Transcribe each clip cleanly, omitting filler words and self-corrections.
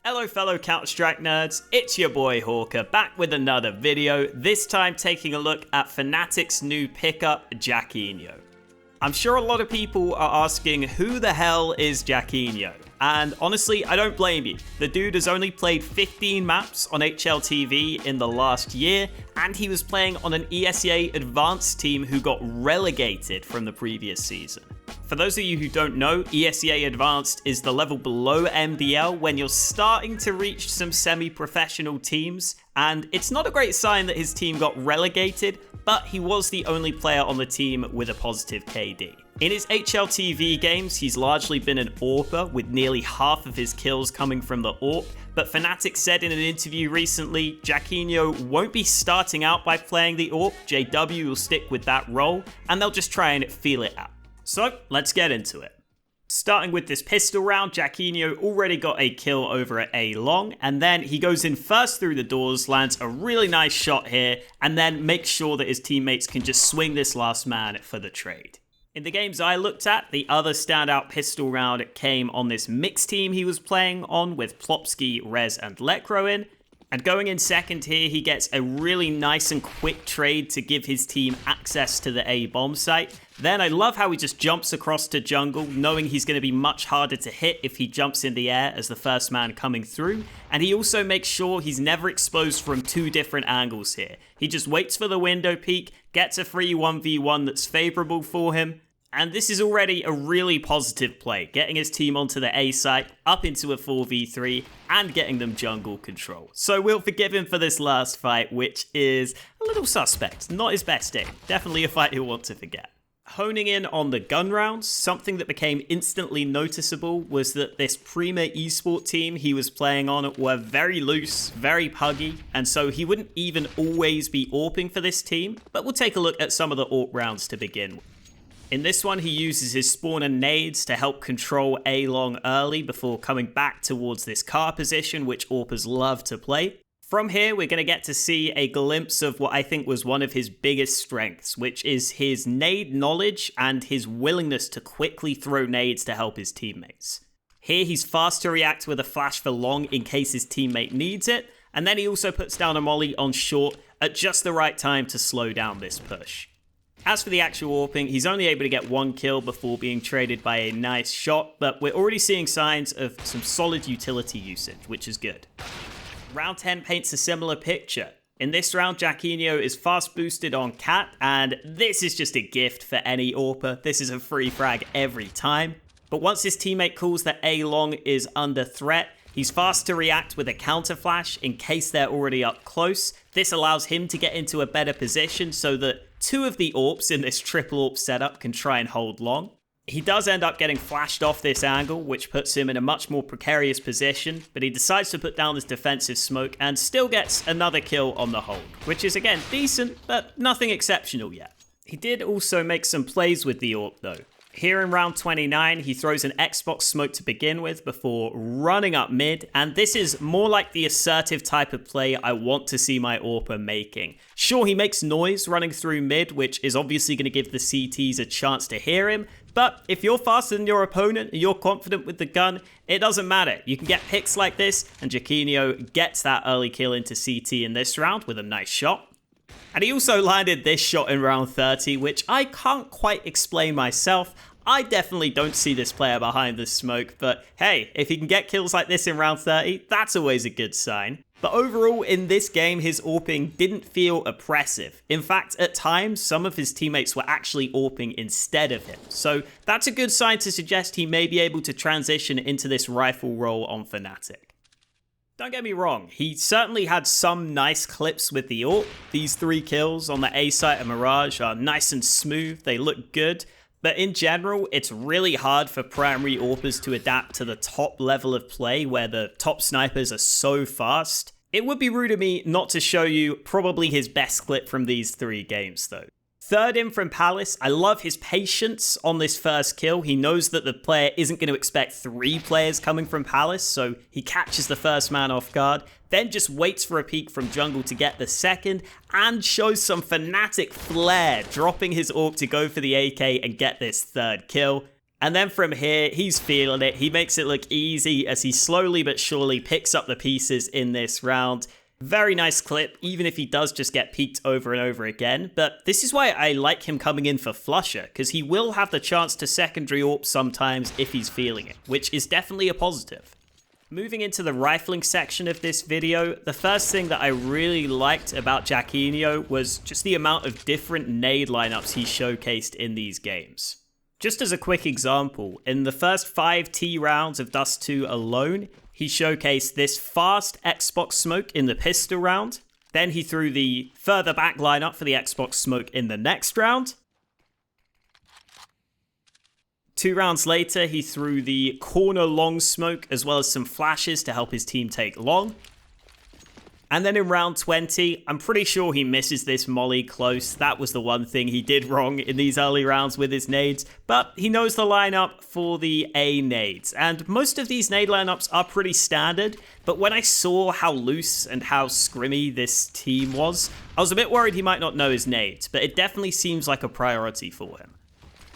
Hello fellow Counter-Strike nerds, it's your boy Hawka, back with another video, this time taking a look at Fnatic's new pickup, Jackinho. I'm sure a lot of people are asking who the hell is Jackinho, and honestly I don't blame you. The dude has only played 15 maps on HLTV in the last year, and he was playing on an ESEA Advanced team who got relegated from the previous season. For those of you who don't know, ESEA Advanced is the level below MDL when you're starting to reach some semi-professional teams, and it's not a great sign that his team got relegated, but he was the only player on the team with a positive KD. In his HLTV games, he's largely been an AWPer, with nearly half of his kills coming from the AWP, but Fnatic said in an interview recently, Jackinho won't be starting out by playing the AWP, JW will stick with that role, and they'll just try and feel it out. So, let's get into it. Starting with this pistol round, Jackinho already got a kill over at A long, and then he goes in first through the doors, lands a really nice shot here, and then makes sure that his teammates can just swing this last man for the trade. In the games I looked at, the other standout pistol round came on this mixed team he was playing on with Plopsky, Rez, and Lekro in. And going in second here, he gets a really nice and quick trade to give his team access to the A bomb site. Then I love how he just jumps across to jungle, knowing he's going to be much harder to hit if he jumps in the air as the first man coming through. And he also makes sure he's never exposed from two different angles here. He just waits for the window peek, gets a free 1v1 that's favorable for him. And this is already a really positive play, getting his team onto the A site, up into a 4v3, and getting them jungle control. So we'll forgive him for this last fight, which is a little suspect. Not his best day. Definitely a fight he'll want to forget. Honing in on the gun rounds, something that became instantly noticeable was that this Prima eSport team he was playing on were very loose, very puggy, and so he wouldn't even always be AWPing for this team, but we'll take a look at some of the AWP rounds to begin with. In this one, he uses his spawner nades to help control A long early before coming back towards this car position, which AWPers love to play. From here, we're going to get to see a glimpse of what I think was one of his biggest strengths, which is his nade knowledge and his willingness to quickly throw nades to help his teammates. Here, he's fast to react with a flash for long in case his teammate needs it, and then he also puts down a molly on short at just the right time to slow down this push. As for the actual AWPing, he's only able to get one kill before being traded by a nice shot, but we're already seeing signs of some solid utility usage, which is good. Round 10 paints a similar picture. In this round, Jackinho is fast boosted on Cat, and this is just a gift for any AWPer. This is a free frag every time. But once his teammate calls that A long is under threat, he's fast to react with a counter flash in case they're already up close. This allows him to get into a better position so that two of the AWPs in this triple AWP setup can try and hold long. He does end up getting flashed off this angle, which puts him in a much more precarious position, but he decides to put down this defensive smoke and still gets another kill on the hold, which is again decent, but nothing exceptional yet. He did also make some plays with the AWP though. Here in round 29, he throws an Xbox smoke to begin with before running up mid, and this is more like the assertive type of play I want to see my AWPer making. Sure, he makes noise running through mid, which is obviously going to give the CTs a chance to hear him, but if you're faster than your opponent and you're confident with the gun, it doesn't matter. You can get picks like this, and Jackinho gets that early kill into CT in this round with a nice shot. And he also landed this shot in round 30, which I can't quite explain myself. I definitely don't see this player behind the smoke, but hey, if he can get kills like this in round 30, that's always a good sign. But overall, in this game, his AWPing didn't feel oppressive. In fact, at times, some of his teammates were actually AWPing instead of him. So that's a good sign to suggest he may be able to transition into this rifle role on Fnatic. Don't get me wrong, he certainly had some nice clips with the AWP. These 3 kills on the A site of Mirage are nice and smooth, they look good. But in general, it's really hard for primary AWPers to adapt to the top level of play where the top snipers are so fast. It would be rude of me not to show you probably his best clip from these 3 games though. Third in from Palace, I love his patience on this first kill. He knows that the player isn't going to expect 3 players coming from Palace, so he catches the first man off guard, then just waits for a peek from jungle to get the second, and shows some Fnatic flair, dropping his AWP to go for the AK and get this third kill. And then from here, he's feeling it. He makes it look easy as he slowly but surely picks up the pieces in this round. Very nice clip, even if he does just get peeked over and over again. But this is why I like him coming in for Flusher, because he will have the chance to secondary AWP sometimes if he's feeling it, which is definitely a positive. Moving into the rifling section of this video, the first thing that I really liked about Jackinho was just the amount of different nade lineups he showcased in these games. Just as a quick example, in the first 5 T rounds of Dust 2 alone, he showcased this fast Xbox smoke in the pistol round. Then he threw the further back lineup for the Xbox smoke in the next round. 2 rounds later, he threw the corner long smoke as well as some flashes to help his team take long. And then in round 20, I'm pretty sure he misses this molly close. That was the one thing he did wrong in these early rounds with his nades. But he knows the lineup for the A nades. And most of these nade lineups are pretty standard. But when I saw how loose and how scrimmy this team was, I was a bit worried he might not know his nades. But it definitely seems like a priority for him.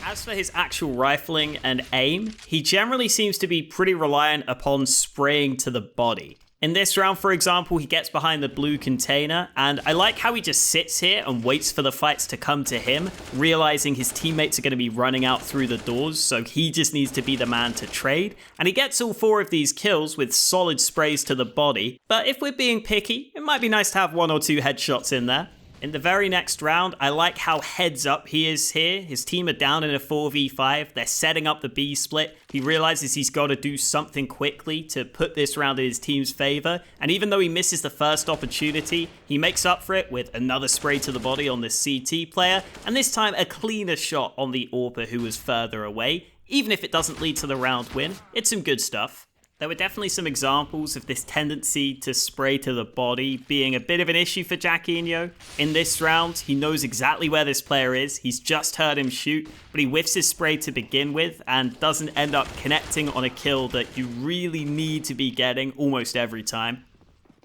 As for his actual rifling and aim, he generally seems to be pretty reliant upon spraying to the body. In this round, for example, he gets behind the blue container, and I like how he just sits here and waits for the fights to come to him, realizing his teammates are going to be running out through the doors, so he just needs to be the man to trade. And he gets all 4 of these kills with solid sprays to the body, but if we're being picky, it might be nice to have 1 or 2 headshots in there. In the very next round, I like how heads up he is here. His team are down in a 4v5. They're setting up the B split. He realizes he's got to do something quickly to put this round in his team's favor. And even though he misses the first opportunity, he makes up for it with another spray to the body on this CT player. And this time a cleaner shot on the AWPer who was further away. Even if it doesn't lead to the round win, it's some good stuff. There were definitely some examples of this tendency to spray to the body being a bit of an issue for Jackinho. In this round, he knows exactly where this player is. He's just heard him shoot, but he whiffs his spray to begin with and doesn't end up connecting on a kill that you really need to be getting almost every time.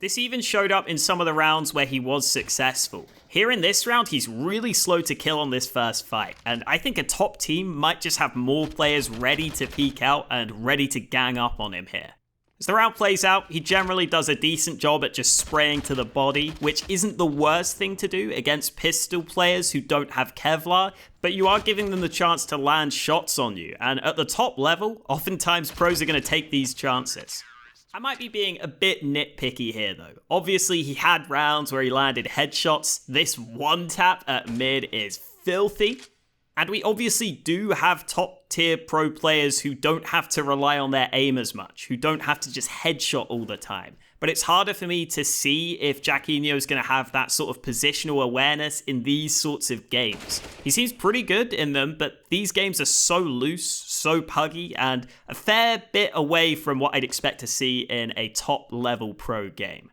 This even showed up in some of the rounds where he was successful. Here in this round, he's really slow to kill on this first fight, and I think a top team might just have more players ready to peek out and ready to gang up on him here. As the round plays out, he generally does a decent job at just spraying to the body, which isn't the worst thing to do against pistol players who don't have Kevlar, but you are giving them the chance to land shots on you, and at the top level, oftentimes pros are going to take these chances. I might be being a bit nitpicky here though. Obviously he had rounds where he landed headshots. This one tap at mid is filthy. And we obviously do have top tier pro players who don't have to rely on their aim as much, who don't have to just headshot all the time. But it's harder for me to see if Jackinho is going to have that sort of positional awareness in these sorts of games. He seems pretty good in them, but these games are so loose, so puggy, and a fair bit away from what I'd expect to see in a top-level pro game.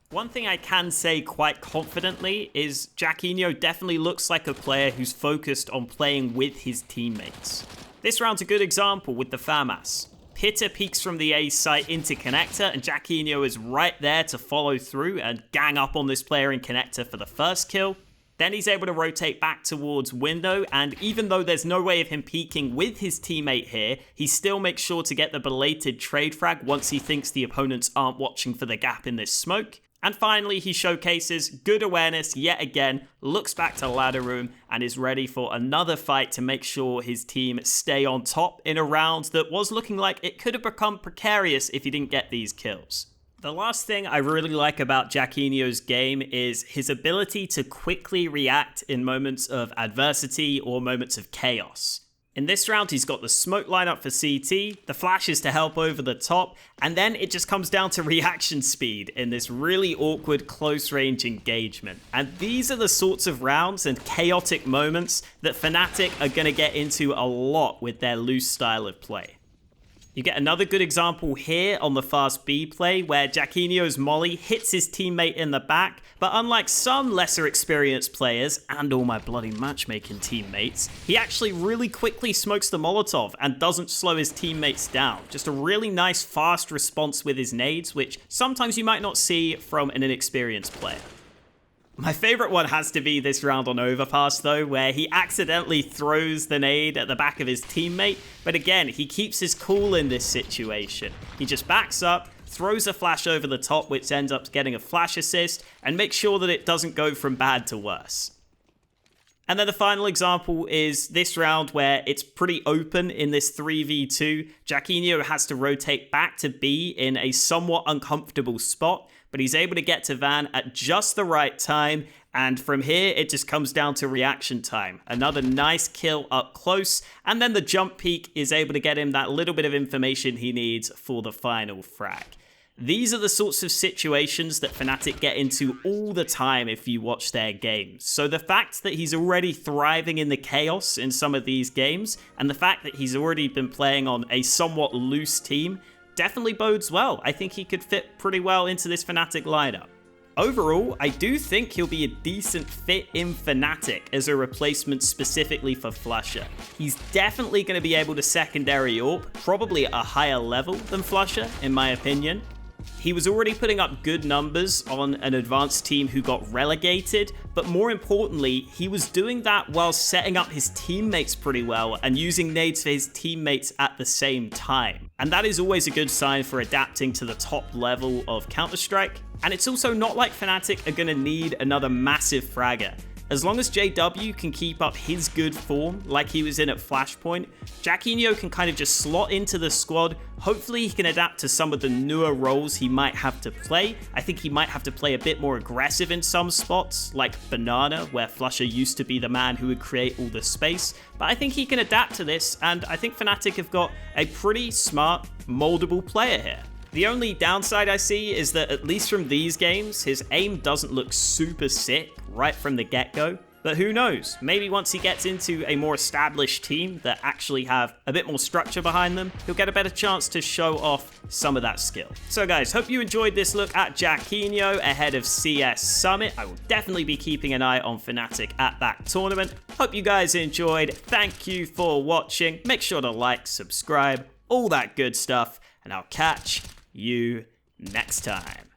One thing I can say quite confidently is Jackinho definitely looks like a player who's focused on playing with his teammates. This round's a good example with the FAMAS. Pitta peeks from the A site into connector, and Jackinho is right there to follow through and gang up on this player in connector for the first kill. Then he's able to rotate back towards window, and even though there's no way of him peeking with his teammate here, he still makes sure to get the belated trade frag once he thinks the opponents aren't watching for the gap in this smoke. And finally, he showcases good awareness yet again, looks back to ladder room, and is ready for another fight to make sure his team stay on top in a round that was looking like it could have become precarious if he didn't get these kills. The last thing I really like about Jackinho's game is his ability to quickly react in moments of adversity or moments of chaos. In this round, he's got the smoke lineup for CT, the flashes to help over the top, and then it just comes down to reaction speed in this really awkward close-range engagement. And these are the sorts of rounds and chaotic moments that Fnatic are going to get into a lot with their loose style of play. You get another good example here on the fast B play where Jackinho's molly hits his teammate in the back, but unlike some lesser experienced players and all my bloody matchmaking teammates, he actually really quickly smokes the Molotov and doesn't slow his teammates down. Just a really nice fast response with his nades, which sometimes you might not see from an inexperienced player. My favorite one has to be this round on Overpass though, where he accidentally throws the nade at the back of his teammate, but again, he keeps his cool in this situation. He just backs up, throws a flash over the top, which ends up getting a flash assist, and makes sure that it doesn't go from bad to worse. And then the final example is this round where it's pretty open in this 3v2. Jackinho has to rotate back to B in a somewhat uncomfortable spot, but he's able to get to Van at just the right time, and from here it just comes down to reaction time. Another nice kill up close, and then the jump peak is able to get him that little bit of information he needs for the final frag. These are the sorts of situations that Fnatic get into all the time if you watch their games. So the fact that he's already thriving in the chaos in some of these games, and the fact that he's already been playing on a somewhat loose team, definitely bodes well. I think he could fit pretty well into this Fnatic lineup. Overall, I do think he'll be a decent fit in Fnatic as a replacement specifically for Flusha. He's definitely going to be able to secondary AWP, probably at a higher level than Flusha, in my opinion. He was already putting up good numbers on an advanced team who got relegated, but more importantly, he was doing that while setting up his teammates pretty well and using nades for his teammates at the same time. And that is always a good sign for adapting to the top level of Counter-Strike. And it's also not like Fnatic are going to need another massive fragger. As long as JW can keep up his good form like he was in at Flashpoint, Jackinho can kind of just slot into the squad. Hopefully he can adapt to some of the newer roles he might have to play. I think he might have to play a bit more aggressive in some spots, like Banana, where Flusha used to be the man who would create all the space. But I think he can adapt to this, and I think Fnatic have got a pretty smart, moldable player here. The only downside I see is that, at least from these games, his aim doesn't look super sick right from the get-go. But who knows, maybe once he gets into a more established team that actually have a bit more structure behind them, he'll get a better chance to show off some of that skill. So guys, hope you enjoyed this look at Jackinho ahead of CS Summit. I will definitely be keeping an eye on Fnatic at that tournament. Hope you guys enjoyed. Thank you for watching. Make sure to like, subscribe, all that good stuff, and I'll catch you next time.